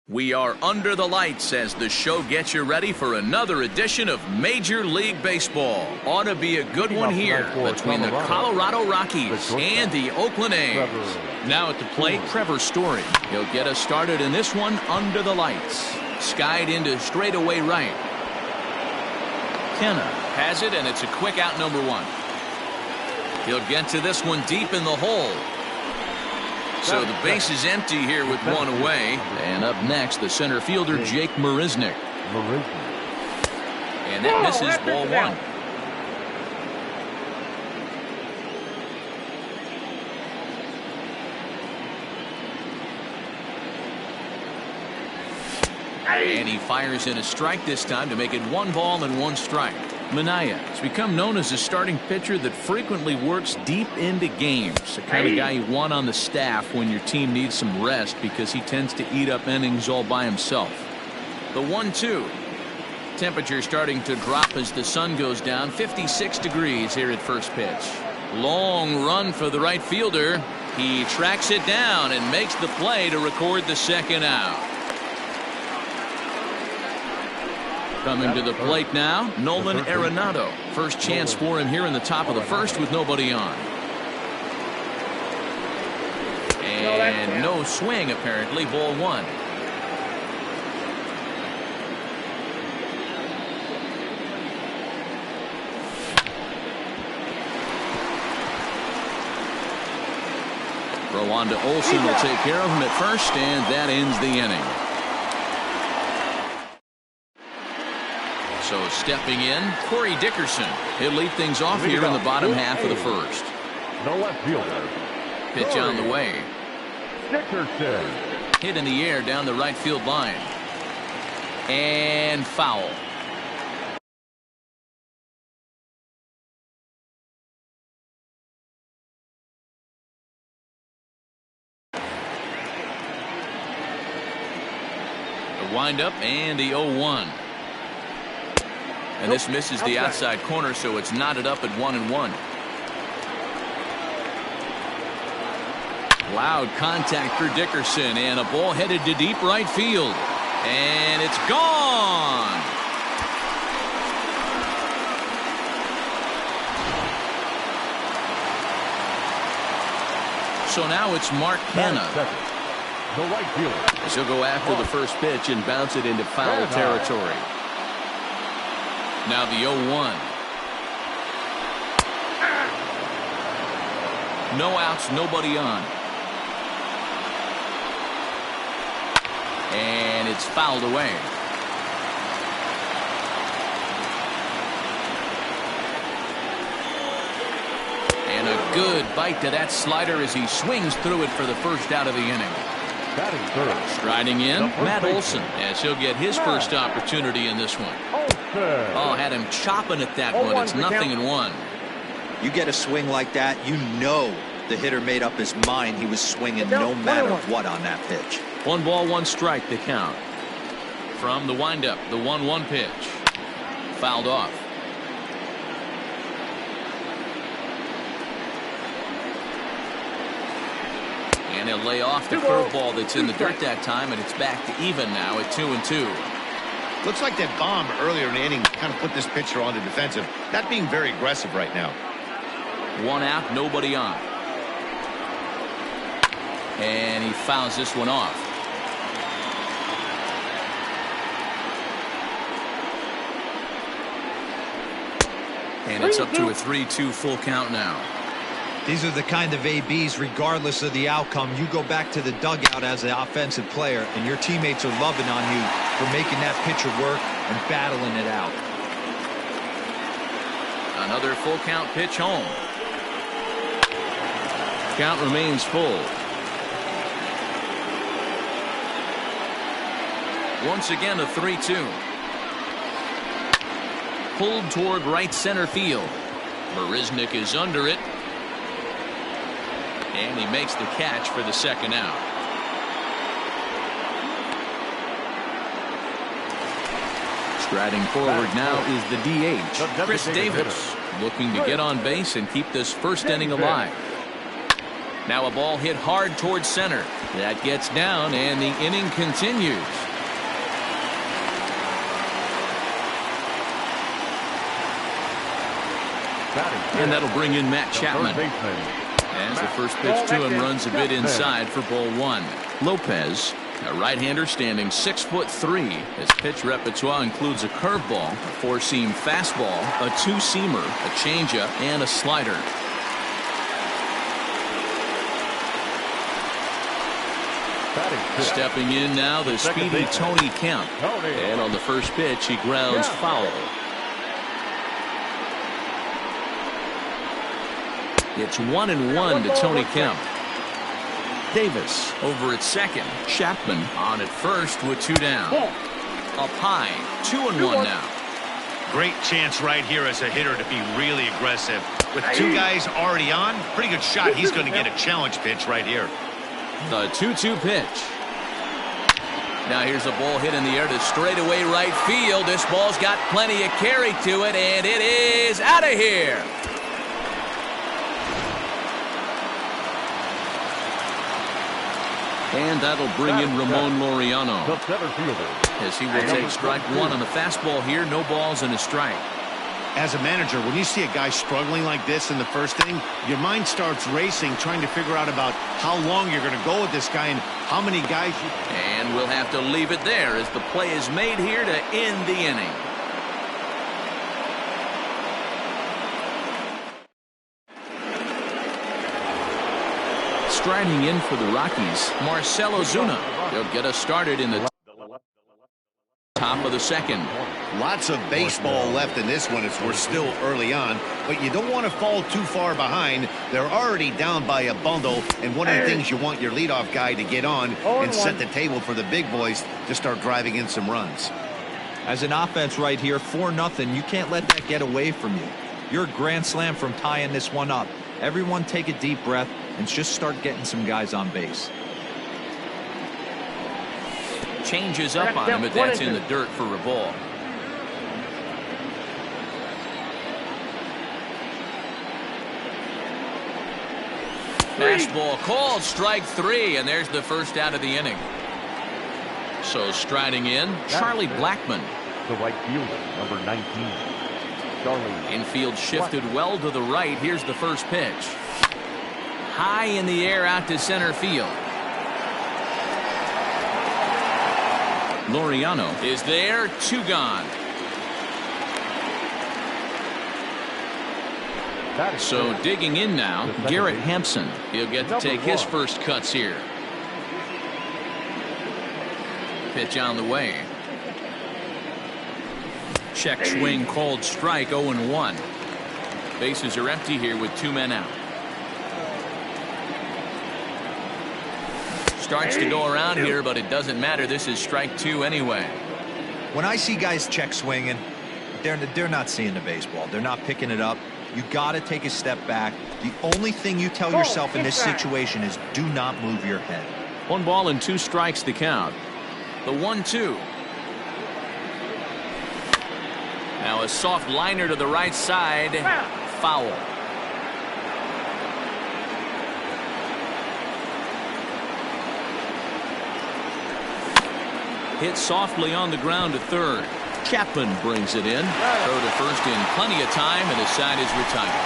We are under the lights as the show gets you ready for another edition of Major League Baseball. Ought to be a good one here between the Colorado Rockies and the Oakland A's. Now at the plate, Trevor Story. He'll get us started in this one under the lights. Skied into straightaway right. Kenna has it, and it's a quick out number one. He'll get to this one deep in the hole. So the base is empty here with one away. And up next, the center fielder, Jake Marisnick. And that misses ball one. And he fires in a strike this time to make it 1 ball and 1 strike. Minaya has become known as a starting pitcher that frequently works deep into games. The kind of guy you want on the staff when your team needs some rest because he tends to eat up innings all by himself. The 1-2. Temperature starting to drop as the sun goes down. 56 degrees here at first pitch. Long run for the right fielder. He tracks it down and makes the play to record the second out. Coming to the plate now, Nolan Arenado. First chance for him here in the top of the first with nobody on. And no swing apparently, ball one. Rwanda Olsen will take care of him at first, and that ends the inning. So stepping in, Corey Dickerson. He'll lead things off here in the bottom half of the first. The left fielder. Pitch on the way. Dickerson. Hit in the air down the right field line. And foul. The windup and the 0-1. And this misses the outside corner, so it's knotted up at 1-1. Loud contact for Dickerson, and a ball headed to deep right field. And it's gone. So now it's Mark Canha. The right fielder. As he'll go after the first pitch and bounce it into foul territory. Now the 0-1. No outs, nobody on. And it's fouled away. And a good bite to that slider as he swings through it for the first out of the inning. Striding in, Matt Olson, as he'll get his first opportunity in this one. Oh, had him chopping at that one. It's 0-1. You get a swing like that, you know the hitter made up his mind he was swinging no matter what on that pitch. 1 ball, 1 strike to count. From the windup, the 1-1 pitch. Fouled off. And he'll lay off the curveball that's in the dirt that time, and it's back to even now at 2-2. Looks like that bomb earlier in the inning kind of put this pitcher on the defensive. Not being very aggressive right now. 1 out, nobody on. And he fouls this one off. And it's up to a 3-2 full count now. These are the kind of ABs, regardless of the outcome, you go back to the dugout as an offensive player, and your teammates are loving on you for making that pitcher work and battling it out. Another full count pitch home. Count remains full. Once again a 3-2. Pulled toward right center field. Marisnick is under it. And he makes the catch for the second out. Striding forward now is the DH, Chris Davis, looking to get on base and keep this first inning alive. Now a ball hit hard towards center. That gets down, and the inning continues. And that'll bring in Matt Chapman. As the first pitch to him runs a bit inside for ball one. Lopez, a right-hander standing 6'3". His pitch repertoire includes a curveball, a four-seam fastball, a two-seamer, a changeup, and a slider. Stepping in now, the speedy Tony Kemp. And on the first pitch, he grounds foul. It's 1-1 to Tony Kemp. Davis over at second. Chapman on at first with two down. Up high, 2-1 now. Great chance right here as a hitter to be really aggressive. With two guys already on, pretty good shot. He's going to get a challenge pitch right here. The 2-2 pitch. Now here's a ball hit in the air to straightaway right field. This ball's got plenty of carry to it, and it is out of here. And that'll bring in Ramon Laureano, as he will take strike one on the fastball here. No balls and a strike. As a manager, when you see a guy struggling like this in the first inning, your mind starts racing, trying to figure out about how long you're going to go with this guy and how many guys you... And we'll have to leave it there as the play is made here to end the inning. Striding in for the Rockies, Marcell Ozuna. He'll get us started in the top of the second. Lots of baseball left in this one as we're still early on, but you don't want to fall too far behind. They're already down by a bundle, and one of the things you want your leadoff guy to get on and set the table for the big boys to start driving in some runs. As an offense right here, 4-0, you can't let that get away from you. You're a grand slam from tying this one up. Everyone take a deep breath and just start getting some guys on base. Changes up on him, but that's in the dirt for a ball. Fastball called, strike three, and there's the first out of the inning. So striding in, Charlie Blackmon. The right fielder, number 19. Charlie. Infield shifted well to the right. Here's the first pitch. High in the air out to center field. Laureano is there, two gone. So digging in now, Garrett Hampson. He'll get to take his first cuts here. Pitch on the way. Check swing called strike, 0-1. Bases are empty here with two men out. Starts to go around here, but it doesn't matter. This is strike two anyway. When I see guys check swinging, they're not seeing the baseball. They're not picking it up. You got to take a step back. The only thing you tell yourself in this situation is do not move your head. 1 ball and 2 strikes to count. The 1-2. Now a soft liner to the right side. Foul. Hit softly on the ground to third. Chapman brings it in. Throw to first in plenty of time, and the side is retired.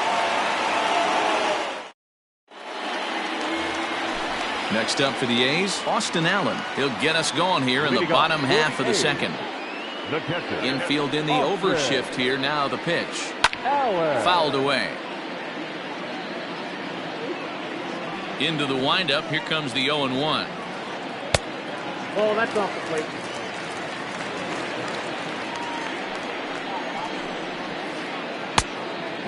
Next up for the A's, Austin Allen. He'll get us going here in the bottom half of the second. Infield in the overshift here. Now the pitch. Fouled away. Into the windup. Here comes the 0-1. Oh, that's off the plate.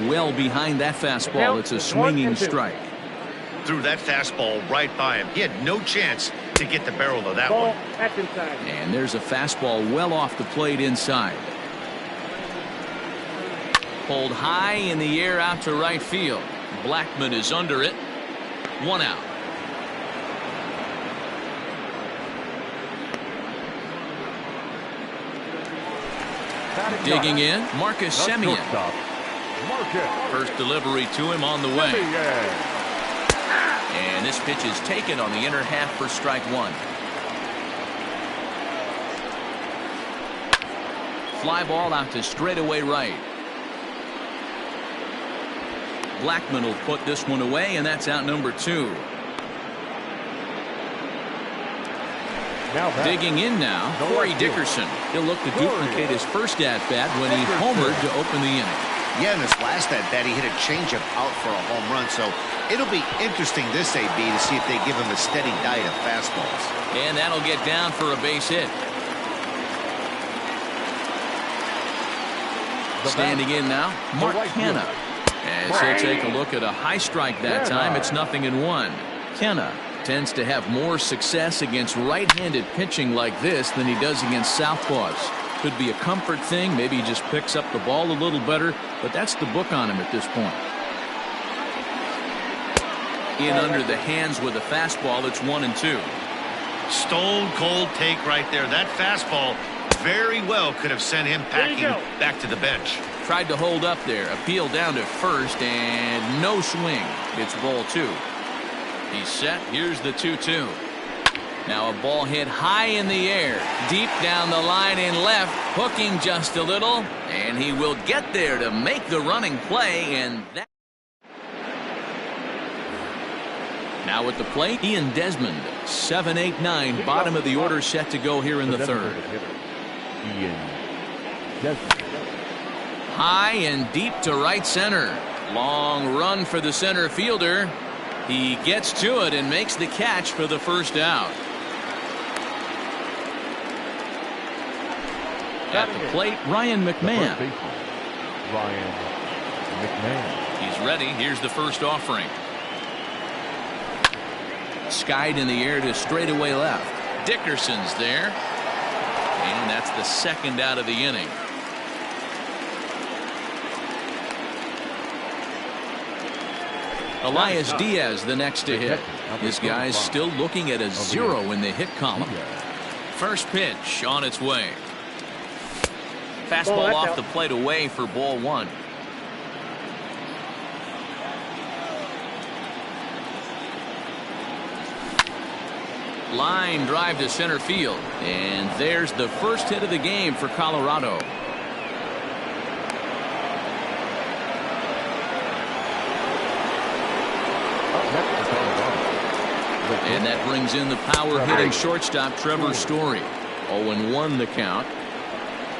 Well behind that fastball. It's a swinging strike. Threw that fastball right by him. He had no chance to get the barrel of that one. That's inside. And there's a fastball well off the plate inside. Pulled high in the air out to right field. Blackmon is under it. 1 out. Digging in, Marcus Semien. First delivery to him on the way. And this pitch is taken on the inner half for strike one. Fly ball out to straightaway right. Blackmon will put this one away, and that's out number 2. Digging in now, Corey Dickerson. He'll look to duplicate his first at-bat when he homered to open the inning. Yeah, in this last at-bat, he hit a changeup out for a home run, so it'll be interesting this AB to see if they give him a steady diet of fastballs. And that'll get down for a base hit. Standing in now, Mark Canha. As he'll take a look at a high strike that time, it's 0-1. Canha tends to have more success against right-handed pitching like this than he does against southpaws. Could be a comfort thing. Maybe he just picks up the ball a little better, but that's the book on him at this point. In under the hands with a fastball, it's 1-2. Stone cold take right there. That fastball very well could have sent him packing back to the bench. Tried to hold up there. Appeal down to first, and no swing. It's ball 2. He's set. Here's the 2-2. Now a ball hit high in the air, deep down the line in left, hooking just a little, and he will get there to make the running play, and that. Now at the plate, Ian Desmond, 7, 8, 9, bottom of the order, set to go here in the third. Ian Desmond. High and deep to right center. Long run for the center fielder. He gets to it and makes the catch for the first out. At the plate, Ryan McMahon. Ryan McMahon. He's ready. Here's the first offering. Skied in the air to straightaway left. Dickerson's there. And that's the second out of the inning. Elias Diaz the next to hit. This guy's still looking at a 0 in the hit column. First pitch on its way. Fastball off the plate away for ball 1. Line drive to center field. And there's the first hit of the game for Colorado. And that brings in the power-hitting shortstop Trevor Story. 0-1 the count.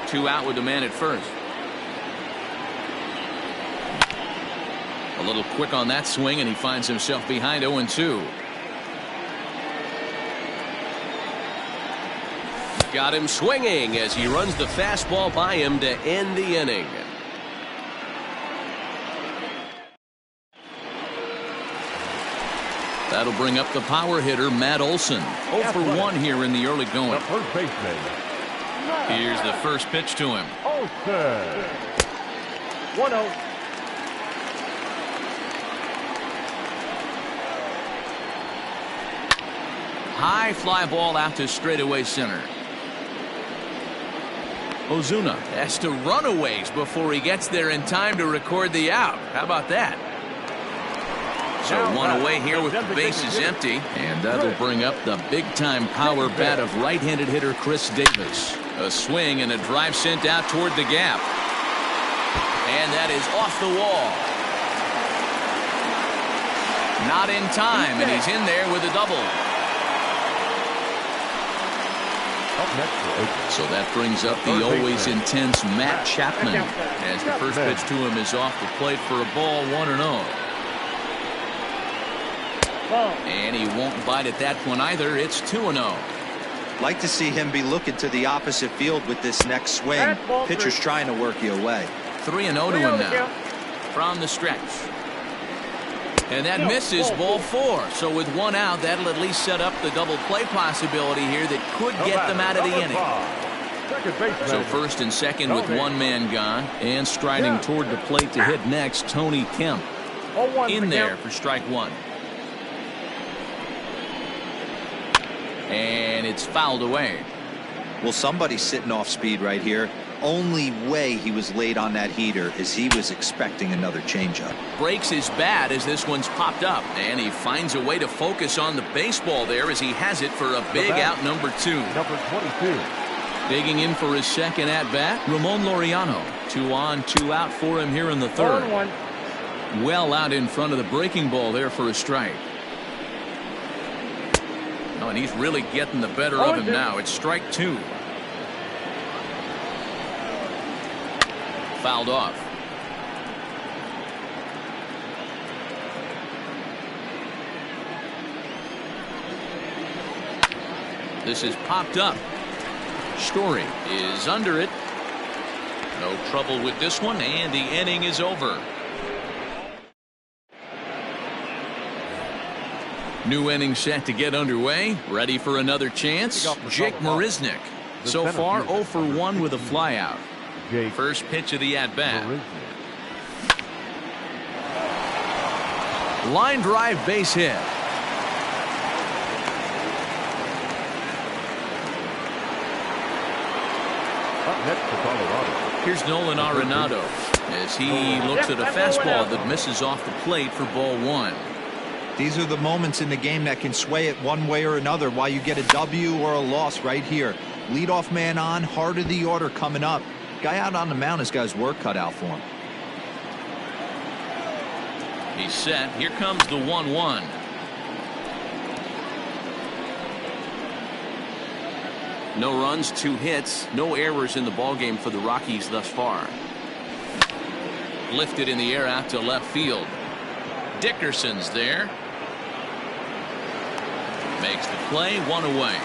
2 out with the man at first. A little quick on that swing, and he finds himself behind 0-2. Got him swinging as he runs the fastball by him to end the inning. That'll bring up the power hitter, Matt Olson. 0 for 1 here in the early going. The first baseman. Here's the first pitch to him. Olson. 1-0. High fly ball out to straightaway center. Ozuna has to run a ways before he gets there in time to record the out. How about that? So 1 away here with the bases empty, and that'll bring up the big-time power bat of right-handed hitter Chris Davis. A swing and a drive sent out toward the gap. And that is off the wall. Not in time, and he's in there with a double. So that brings up the always intense Matt Chapman as the first pitch to him is off the plate for a ball, 1-0. And he won't bite at that one either. It's 2-0. Like to see him be looking to the opposite field with this next swing. Pitcher's trying to work you away. 3-0 to him now from the stretch. And that misses, ball 4. So with 1 out, that'll at least set up the double play possibility here that could get them out of the inning. So first and second with 1 man gone, and striding toward the plate to hit next, Tony Kemp. In there for strike 1. And it's fouled away. Well, somebody's sitting off speed right here. Only way he was late on that heater is he was expecting another changeup. Breaks his bat as this one's popped up, and he finds a way to focus on the baseball there as he has it for a big out number 2. Number 22. Digging in for his second at-bat, Ramon Laureano. 2 on, 2 out for him here in the third. 0-1. Well out in front of the breaking ball there for a strike. Oh, and he's really getting the better of him now. It's strike 2. Fouled off. This is popped up. Story is under it. No trouble with this one, and the inning is over. New inning set to get underway. Ready for another chance. Jake Marisnick. So far 0 for 1 with a flyout. First pitch of the at-bat. Line drive base hit. Here's Nolan Arenado as he looks at a fastball that misses off the plate for ball 1. These are the moments in the game that can sway it one way or another, why you get a W or a loss right here. Leadoff man on, heart of the order coming up. Guy out on the mound has got his work cut out for him. He's set. Here comes the 1-1. No runs, 2 hits, no errors in the ballgame for the Rockies thus far. Lifted in the air out to left field. Dickerson's there. Makes the play, 1 away.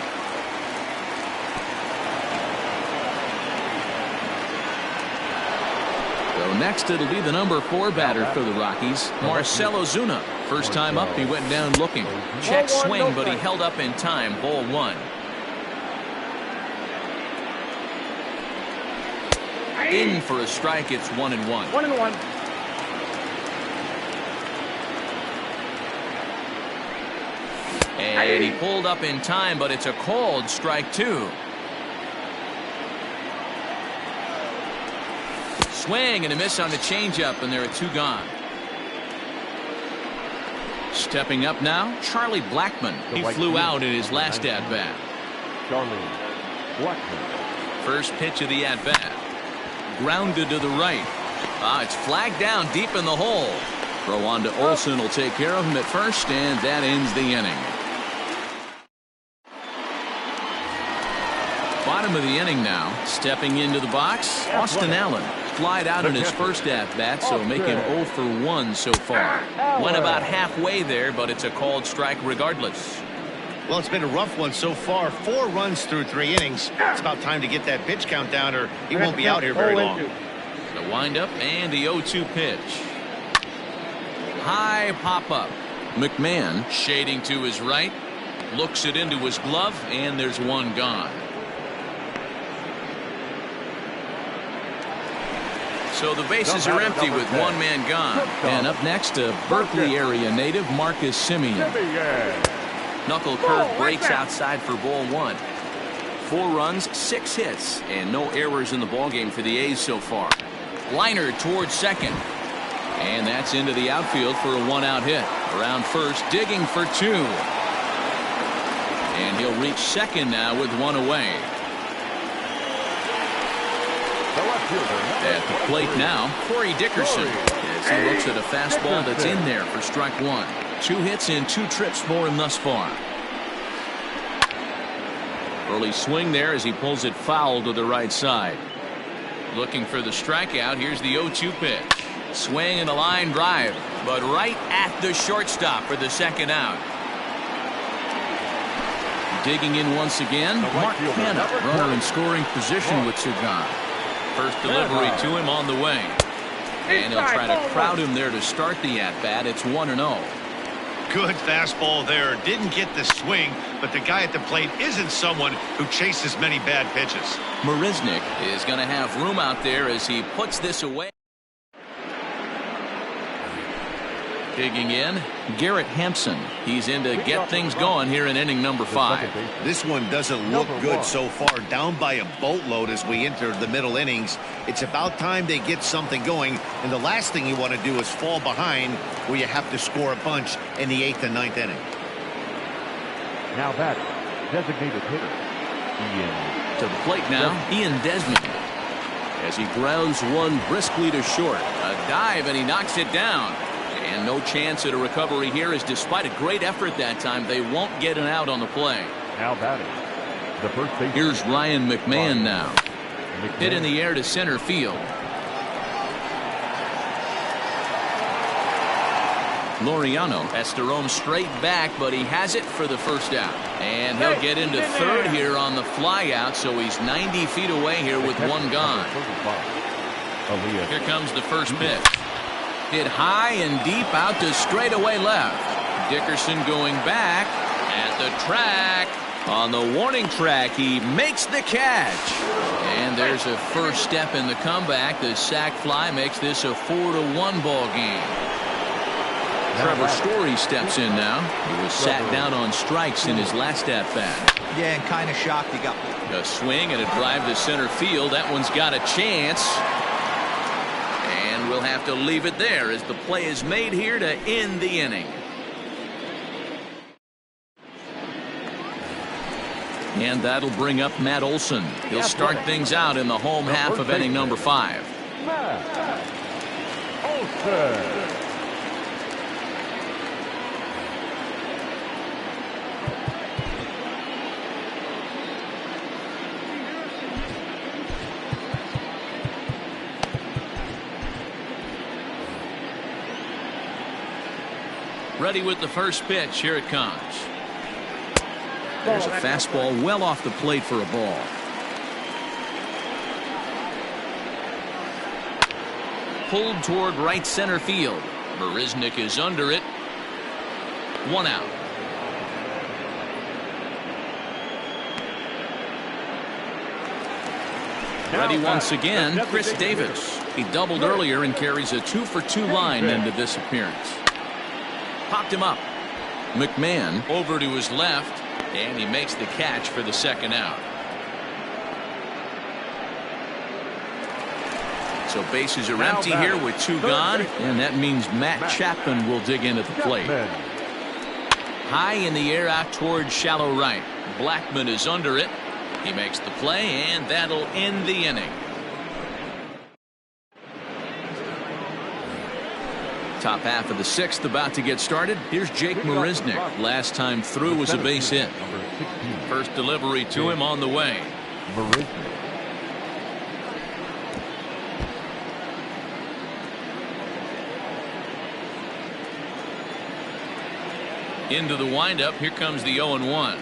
So next it'll be the number 4 batter for the Rockies, Marcell Ozuna. First time up, he went down looking. Check swing, but he held up in time. Ball 1. In for a strike. It's 1-1. 1-1. And he pulled up in time, but it's a called strike 2. Swing and a miss on the changeup, and there are 2 gone. Stepping up now, Charlie Blackmon. He flew out in his last at-bat. Charlie Blackmon. First pitch of the at-bat. Grounded to the right. It's flagged down deep in the hole. Throw on to Olson will take care of him at first, and that ends the inning. Bottom of the inning now. Stepping into the box, Austin Allen. Flied out in his first at-bat, so make him 0 for 1 so far. Went about halfway there, but it's a called strike regardless. Well, it's been a rough one so far. 4 runs through 3 innings. It's about time to get that pitch count down, or he won't be out here very long. The windup and the 0-2 pitch. High pop-up. McMahon shading to his right. Looks it into his glove, and there's 1 gone. So the bases are empty with 1 man gone. And up next, a Berkeley area native, Marcus Semien. Knuckle curve breaks outside for ball 1. 4 runs, 6 hits, and no errors in the ballgame for the A's so far. Liner towards second. And that's into the outfield for a 1-out hit. Around first, digging for 2. And he'll reach second now with 1 away. At the plate now, Corey Dickerson, as he looks at a fastball that's in there for strike 1. 2 hits and 2 trips for him thus far. Early swing there as he pulls it foul to the right side. Looking for the strikeout. Here's the 0-2 pitch. Swing and a line drive, but right at the shortstop for the second out. Digging in once again, Mark Canha, runner in scoring position with 2 gone. First delivery to him on the way. And he'll try to crowd him there to start the at-bat. It's 1-0. Good fastball there. Didn't get the swing, but the guy at the plate isn't someone who chases many bad pitches. Marisnick is going to have room out there as he puts this away. Digging in, Garrett Hampson. He's in to get things going here in inning number 5. This one doesn't look good so far. Down by a boatload as we enter the middle innings. It's about time they get something going. And the last thing you want to do is fall behind where you have to score a bunch in the 8th and 9th inning. Now batting, designated hitter, Ian. To the plate now, Ian Desmond. As he grounds one briskly to short. A dive, and he knocks it down. And no chance at a recovery here, as despite a great effort that time, they won't get an out on the play. Now batting, the first baseman. Here's Ryan McMahon now. Hit in the air to center field. Laureano has to roam straight back, but he has it for the first out. And he'll get into third here on the fly out, so he's 90 feet away here with one gone. Here comes the first pitch. Hit high and deep out to straightaway left. Dickerson going back at the track. On the warning track, he makes the catch. And there's a first step in the comeback. The sac fly makes this a 4-1 ball game. Trevor Story steps in now. He was sat down on strikes in his last at-bat. Yeah, and kind of shocked he got A swing and a drive to center field. That one's got a chance. And we'll have to leave it there as the play is made here to end the inning. And that'll bring up Matt Olson. He'll start things out in the home half of inning number 5. Matt Olson. Ready with the first pitch. Here it comes. There's a fastball well off the plate for a ball. Pulled toward right center field. Marisnick is under it. One out. Ready once again, Chris Davis. He doubled earlier and carries a 2-for-2 line into this appearance. Popped him up. McMahon over to his left, and he makes the catch for the second out. So bases are empty here with 2 gone, and that means Matt Chapman will dig in at the plate. High in the air out towards shallow right. Blackman is under it. He makes the play, and that'll end the inning. Top half of the 6th about to get started. Here's Jake Marisnick. Last time through was a base hit. First delivery to him on the way. Into the windup. Here comes the 0-1.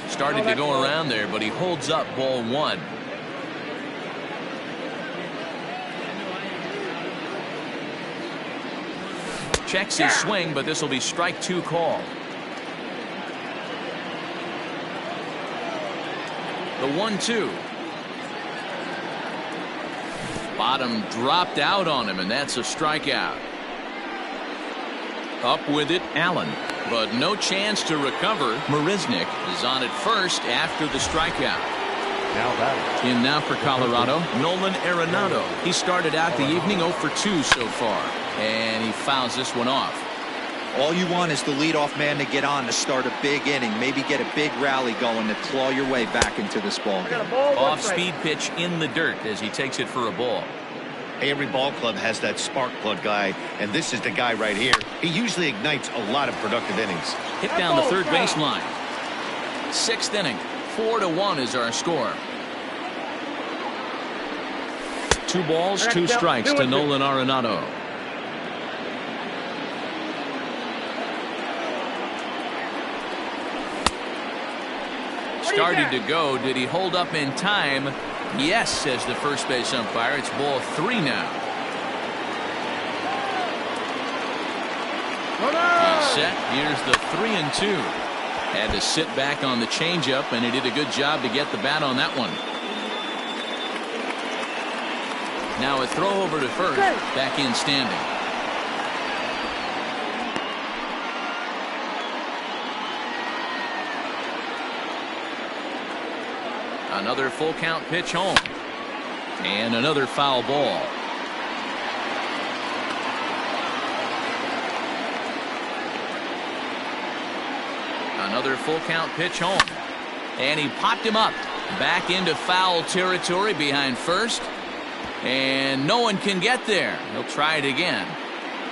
Started to go around there, but he holds up ball 1. Checks his swing, but this will be strike 2 call. The 1-2. Bottom dropped out on him, and that's a strikeout. Up with it, Allen. But no chance to recover. Marisnick is on at first after the strikeout. In now for Colorado, Nolan Arenado. He started out the evening 0-for-2 so far, and he fouls this one off. All you want is the leadoff man to get on to start a big inning, maybe get a big rally going to claw your way back into this ball game. Off-speed pitch in the dirt as he takes it for a ball. Every ball club has that spark plug guy, and this is the guy right here. He usually ignites a lot of productive innings. Hit down the third baseline. 6th inning. 4-1 is our score. 2 balls, 2 strikes to Nolan Arenado. Started to go. Did he hold up in time? Yes, says the first base umpire. It's ball 3 now. He's set. Here's the 3-2. Had to sit back on the changeup, and he did a good job to get the bat on that one. Now a throw over to first. Back in standing. Another full count pitch home. And another foul ball. Another full count pitch home. And he popped him up. Back into foul territory behind first. And no one can get there. He'll try it again.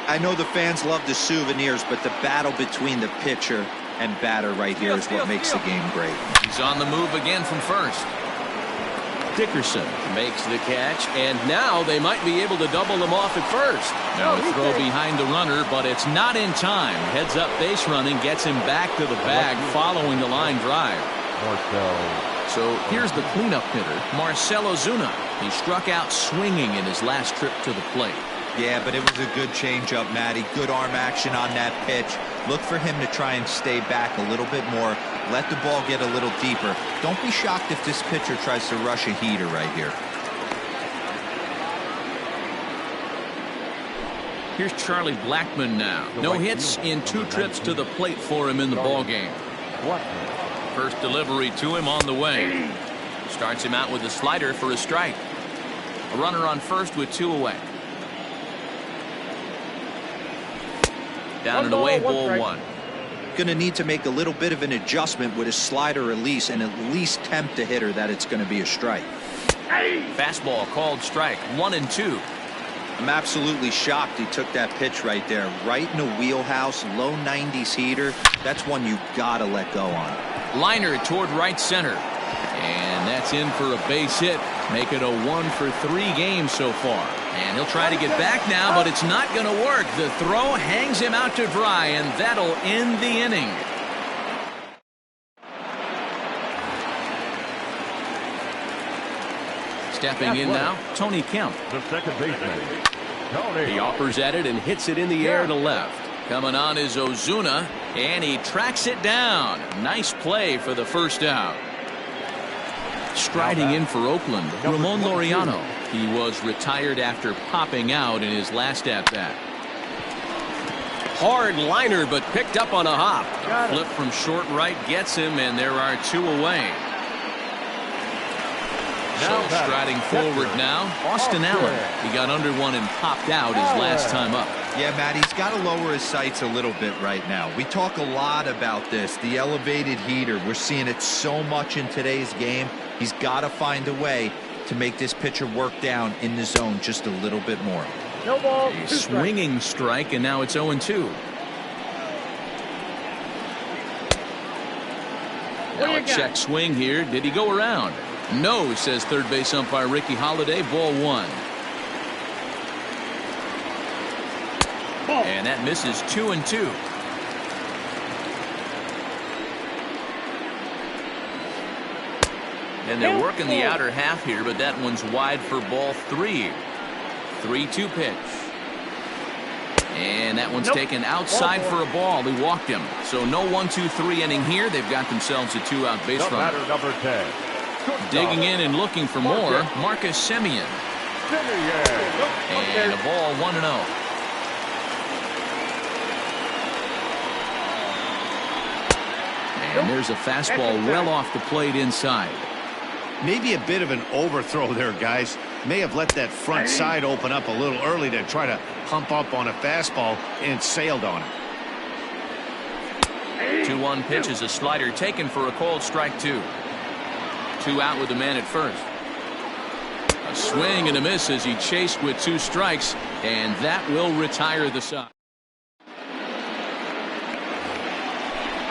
I know the fans love the souvenirs, but the battle between the pitcher and batter right here is what makes the game great. He's on the move again from first. Dickerson makes the catch, and now they might be able to double him off at first. Now a throw behind the runner, but it's not in time. Heads up base running, gets him back to the bag following the line drive. So here's the cleanup hitter, Marcell Ozuna. He struck out swinging in his last trip to the plate. Yeah, but it was a good changeup, Matty. Good arm action on that pitch. Look for him to try and stay back a little bit more. Let the ball get a little deeper. Don't be shocked if this pitcher tries to rush a heater right here. Here's Charlie Blackmon now. No hits in 2 trips to the plate for him in the ballgame. First delivery to him on the way. Starts him out with a slider for a strike. A runner on first with 2 away. Down and away, ball 1. Going to need to make a little bit of an adjustment with his slider release and at least tempt the hitter that it's going to be a strike. Fastball called strike, 1-2. I'm absolutely shocked he took that pitch right there. Right in the wheelhouse, low 90s heater. That's one you got to let go on. Liner toward right center. And that's in for a base hit. Make it a 1-for-3 game so far. And he'll try to get back now, but it's not going to work. The throw hangs him out to dry, and that'll end the inning. Stepping in now, Tony Kemp. The second baseman, Tony. He offers at it and hits it in the air to left. Coming on is Ozuna, and he tracks it down. Nice play for the first out. Striding in for Oakland, Ramon Laureano. He was retired after popping out in his last at-bat. Hard liner, but picked up on a hop. A flip from short right gets him, and there are 2 away. So striding forward now, Austin Allen. He got under one and popped out his last time up. Yeah, Matt, he's got to lower his sights a little bit right now. We talk a lot about this, the elevated heater. We're seeing it so much in today's game. He's got to find a way to make this pitcher work down in the zone just a little bit more. No ball. A swinging strike, and now it's 0-2. Now a check swing here. Did he go around? No, says third base umpire Ricky Holiday. Ball 1. And that misses 2-2. And they're working the outer half here, but that one's wide for ball 3. 3-2 pitch. And that one's taken outside for a ball. He walked him. So no 1-2-3 inning here. They've got themselves a 2-out base runner. Batter number 10. Digging in and looking for more, Marcus Semien. And a ball 1-0. And there's a fastball well off the plate inside. Maybe a bit of an overthrow there, guys. May have let that front side open up a little early to try to hump up on a fastball and sailed on it. 2-1 pitch is a slider taken for a called strike 2. 2 out with the man at first. A swing and a miss as he chased with 2 strikes, and that will retire the side.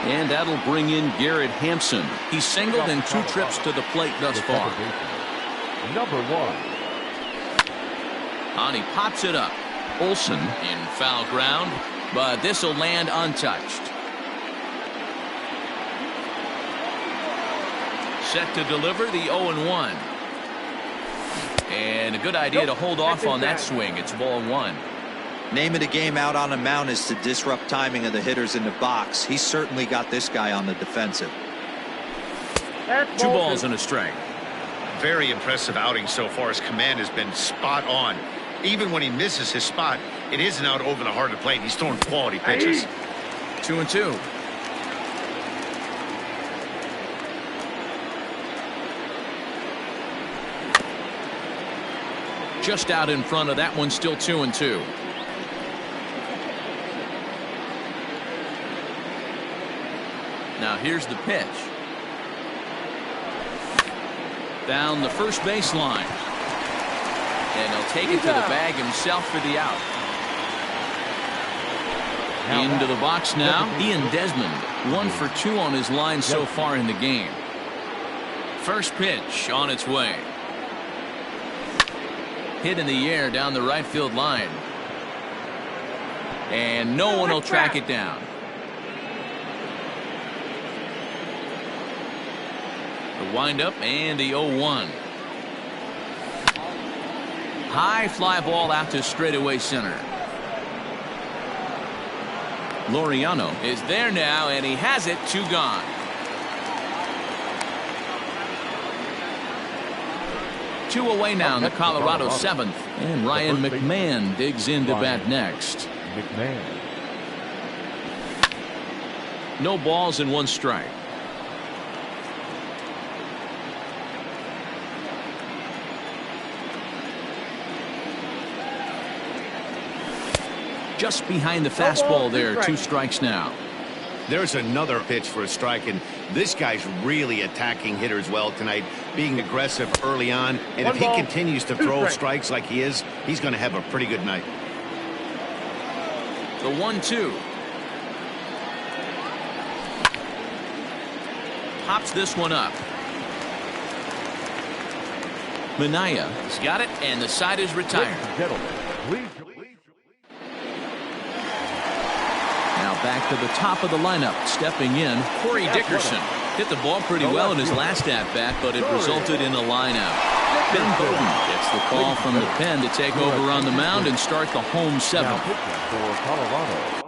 And that'll bring in Garrett Hampson. He's singled in 2 trips to the plate thus far. Number 1. On, he pops it up. Olsen in foul ground, but this will land untouched. Set to deliver the 0-1. And a good idea to hold off on that swing. It's ball 1. Name of the game out on the mound is to disrupt timing of the hitters in the box. He's certainly got this guy on the defensive. 2 balls and a strike. Very impressive outing so far. His command has been spot on. Even when he misses his spot, it isn't out over the heart of the plate. He's throwing quality pitches. 2-2. just out in front of that one, still 2-2. Now here's the pitch. Down the first baseline. And he'll take it to the bag himself for the out. Into the box now, Ian Desmond. 1 for 2 on his line so far in the game. First pitch on its way. Hit in the air down the right field line. And no one will track it down. The windup and the 0-1. High fly ball out to straightaway center. Laureano is there now, and he has it. 2 gone. Two away now in the Colorado 7th. And Ryan McMahon digs in to bat next. McMahon. No balls and 1 strike. Just behind the fastball there. 2 strikes now. There's another pitch for a strike, and this guy's really attacking hitters well tonight, being aggressive early on. And if he continues to throw strikes like he is, he's going to have a pretty good night. The 1-2. Pops this one up. Minaya has got it, and the side is retired. Now back to the top of the lineup. Stepping in, Corey Dickerson. Hit the ball pretty well in his last at-bat, but it resulted in a line-out. Ben Bowden gets the call from the pen to take over on the mound and start the home 7th. For Colorado.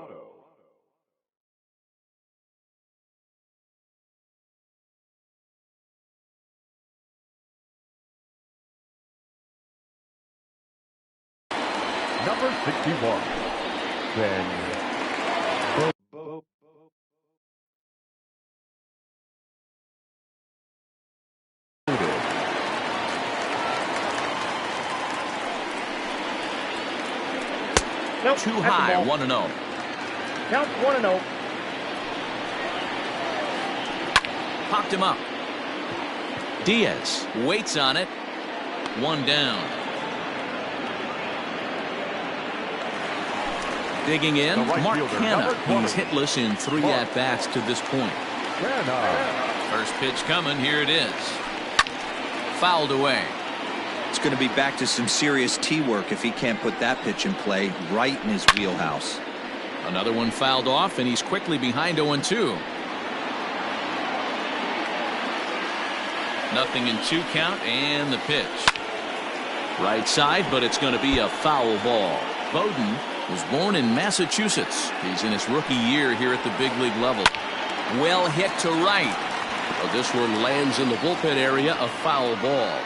Number 61, Ben. Nope, Too high, 1-0. Count 1-0. Popped him up. Diaz waits on it. 1 down. Digging in, Mark Canha. He's hitless in 3 at-bats to this point. First pitch coming. Here it is. Fouled away. It's going to be back to some serious tee work if he can't put that pitch in play right in his wheelhouse. Another one fouled off, and he's quickly behind 0-2. Nothing in 2 count, and the pitch. Right side, but it's going to be a foul ball. Bowden was born in Massachusetts. He's in his rookie year here at the big league level. Well hit to right. Well, this one lands in the bullpen area, a foul ball.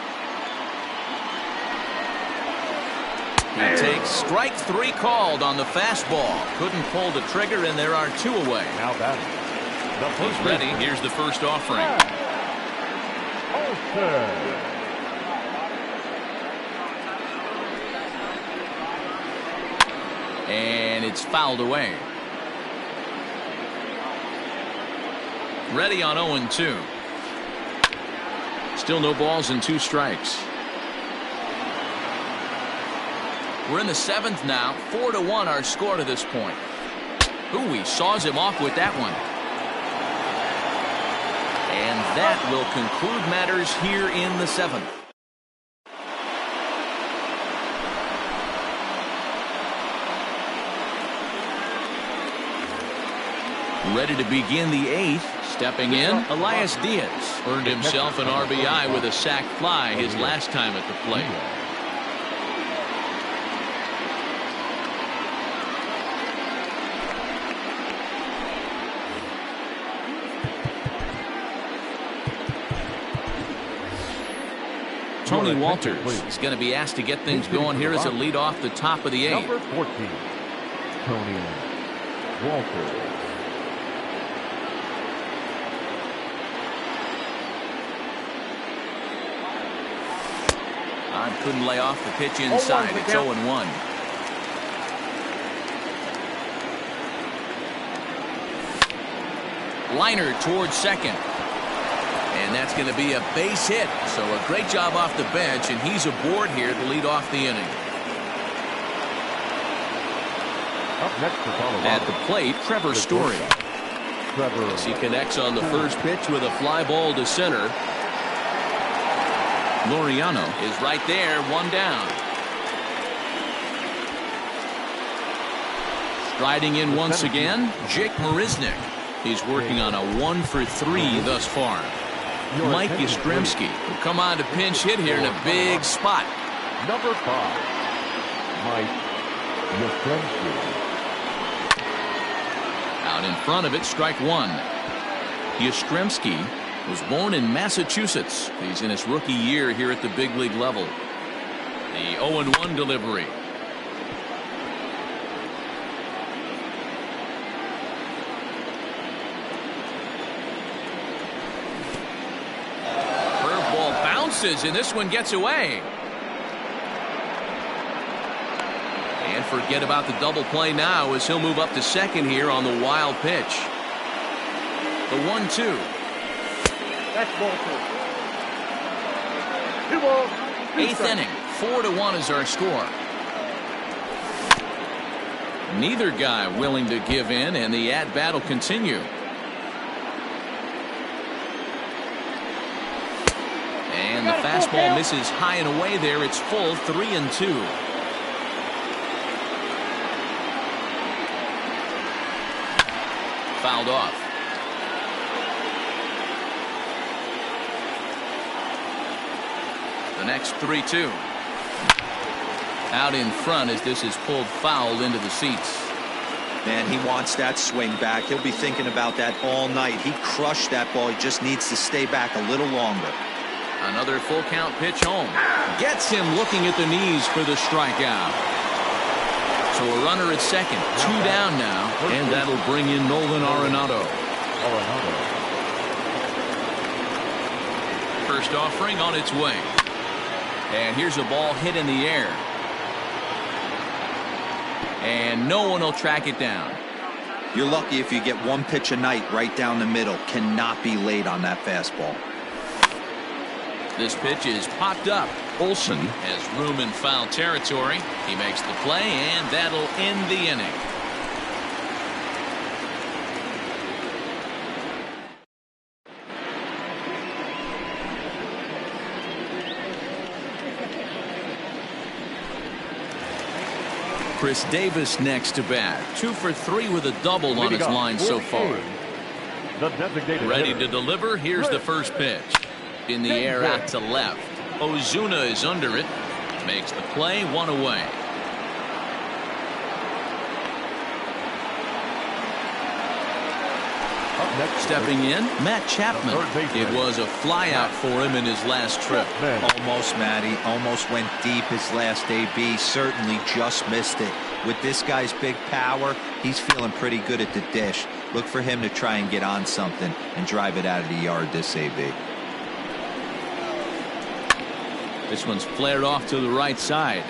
He takes strike 3 called on the fastball. Couldn't pull the trigger, and there are 2 away. Now batting. He's ready. Here's the first offering. And it's fouled away. Ready on 0-2. Still no balls and 2 strikes. We're in the 7th now. 4-1 our score to this point. Ooh, he saws him off with that one. And that will conclude matters here in the 7th. Ready to begin the 8th. Stepping in, Elias Diaz earned himself an RBI with a sac fly his last time at the plate. Tony Walters is going to be asked to get things going here as a lead off the top of the 8th. Number 14, Tony Walters. time couldn't lay off the pitch inside. It's 0-1. Liner towards second. And that's going to be a base hit. So a great job off the bench, and he's aboard here to lead off the inning. Up next for Colorado. At the plate, Trevor Story. As he connects on the first pitch with a fly ball to center. Laureano is right there, one down. Striding in once again, Jake Marisnick. He's working on a 1-for-3 thus far. Mike Yastrzemski will come on to pinch hit here in a big spot. Number 5, Mike Yastrzemski. Out in front of it, strike one. Yastrzemski was born in Massachusetts. He's in his rookie year here at the big league level. The 0-1 delivery. Curveball bounces, and this one gets away. And forget about the double play now as he'll move up to second here on the wild pitch. The 1-2. That's ball 2. 2 balls. 8th inning. 4-1 is our score. Neither guy willing to give in, and the at-bat will continue. And the fastball misses high and away there. It's full, 3-2. Fouled off. The next 3-2. Out in front as this is pulled foul into the seats. Man, he wants that swing back. He'll be thinking about that all night. He crushed that ball. He just needs to stay back a little longer. Another full count pitch home. Gets him looking at the knees for the strikeout. So a runner at second. 2 down now. And that'll bring in Nolan Arenado. First offering on its way. And here's a ball hit in the air. And no one will track it down. You're lucky if you get one pitch a night right down the middle. Cannot be late on that fastball. This pitch is popped up. Olsen has room in foul territory. He makes the play, and that'll end the inning. Chris Davis next to bat. 2 for 3 with a double on his line so far. Ready to deliver. Here's the first pitch. In the air out to left. Ozuna is under it. Makes the play, 1 away. Stepping in, Matt Chapman. It was a flyout for him in his last trip. Almost, Matty. Almost went deep his last AB. Certainly just missed it. With this guy's big power, he's feeling pretty good at the dish. Look for him to try and get on something and drive it out of the yard this AB. This one's flared off to the right side.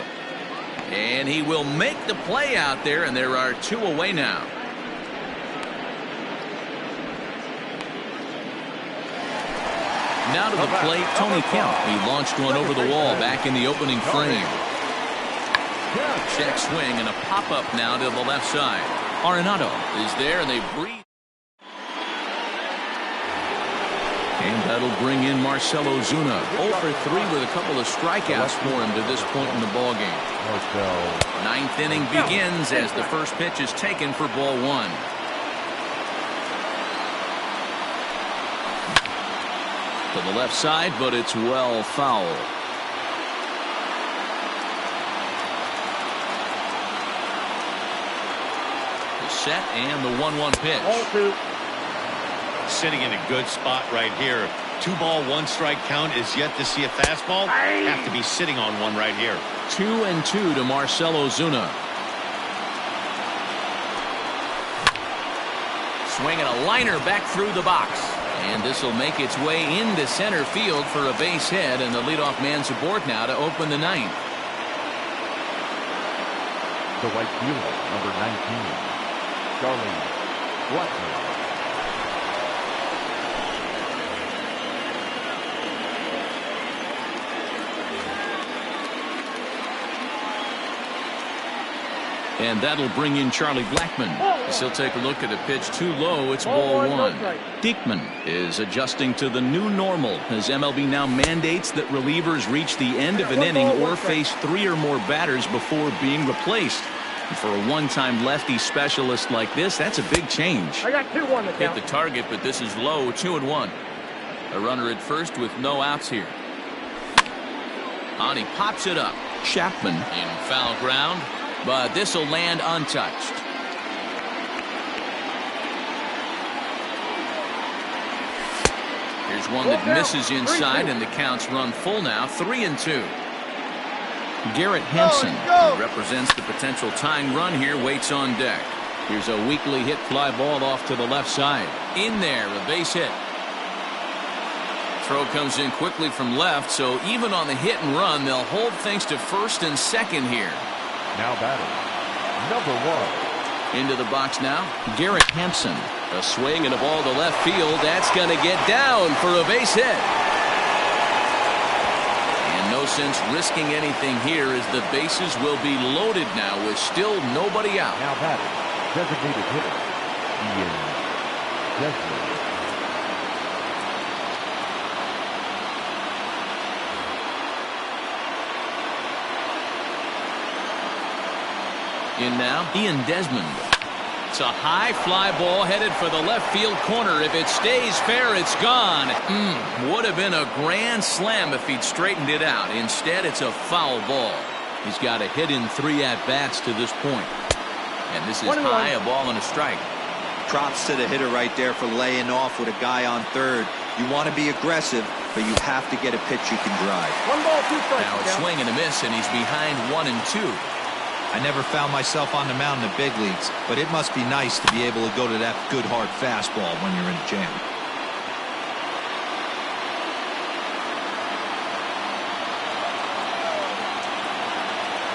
And he will make the play out there, and there are 2 away now. Now to the plate, Tony Kemp. He launched one over the wall back in the opening frame. Check swing and a pop-up now to the left side. Arenado is there, and they breathe. And that'll bring in Marcell Ozuna. 0 for 3 with a couple of strikeouts for him to this point in the ballgame. 9th inning begins as the first pitch is taken for ball 1. To the left side, but it's well foul. The set and the 1-1 pitch. Ball 2. Sitting in a good spot right here. 2 ball, 1 strike count is yet to see a fastball. Have to be sitting on one right here. 2-2 to Marcell Ozuna. Swinging a liner back through the box. And this will make its way into center field for a base hit, and the leadoff man's aboard now to open the ninth. The right fielder, number 19, Charlie Blackmon. And that'll bring in Charlie Blackmon. As he'll take a look at a pitch too low. It's ball one. Diekman is adjusting to the new normal as MLB now mandates that relievers reach the end of an inning or face 3 or more batters before being replaced. And for a one-time lefty specialist like this, that's a big change. I got 2-1 to Hit count. the target, but this is low, 2-1. A runner at first with no outs here. On he pops it up. Chapman in foul ground, but this will land untouched. Here's one that misses inside, and the count's run full now, 3-2. Garrett Hampson, who represents the potential tying run here, waits on deck. Here's a weakly hit fly ball off to the left side. In there, a base hit. Throw comes in quickly from left, so even on the hit and run, they'll hold things to first and second here. Now batting, number 1. Into the box now, Garrett Hampson. A swing and a ball to left field. That's going to get down for a base hit. And no sense risking anything here as the bases will be loaded now with still nobody out. Now batting, designated hitter, Ian Desmond. In now, Ian Desmond. It's a high fly ball headed for the left field corner. If it stays fair, it's gone. Would have been a grand slam if he'd straightened it out. Instead, it's a foul ball. He's got a hit in 3 at-bats to this point. And this is high, a ball and a strike. Props to the hitter right there for laying off with a guy on third. You want to be aggressive, but you have to get a pitch you can drive. 1 ball, 2 strikes. Now a swing and a miss, and he's behind 1-2. I never found myself on the mound in the big leagues, but it must be nice to be able to go to that good hard fastball when you're in a jam.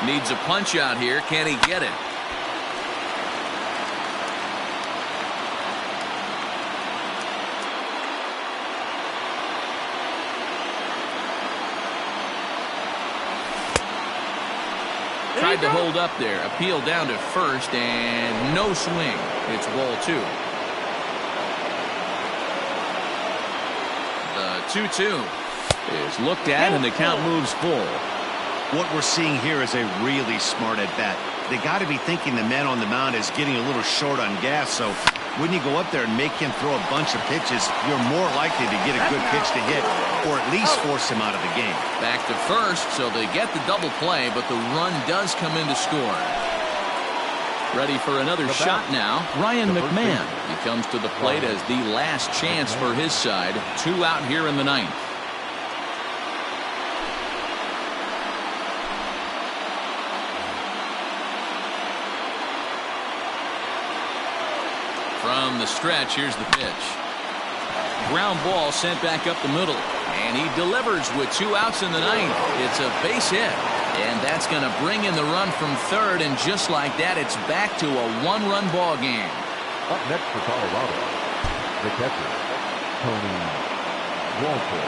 Needs a punch out here. Can he get it? Tried to hold up there. Appeal down to first, and no swing. It's ball 2. The 2-2 is looked at, and the count moves full. What we're seeing here is a really smart at-bat. They got to be thinking the man on the mound is getting a little short on gas, so when you go up there and make him throw a bunch of pitches, you're more likely to get a good pitch to hit, or at least force him out of the game. Back to first, so they get the double play, but the run does come in to score. Ready for another shot now. Ryan McMahon. He comes to the plate as the last chance for his side. 2 out here in the ninth. From the stretch, here's the pitch. Ground ball sent back up the middle. And he delivers with 2 outs in the ninth. It's a base hit. And that's going to bring in the run from third. And just like that, it's back to a 1-run ball game. Up next for Colorado, the catcher, Tony Walter.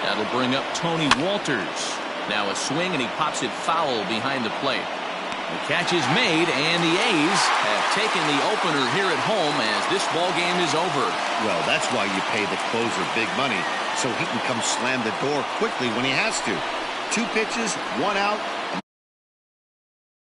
That'll bring up Tony Walters. Now a swing, and he pops it foul behind the plate. The catch is made, and the A's have taken the opener here at home as this ball game is over. Well, that's why you pay the closer big money, so he can come slam the door quickly when he has to. 2 pitches, 1 out,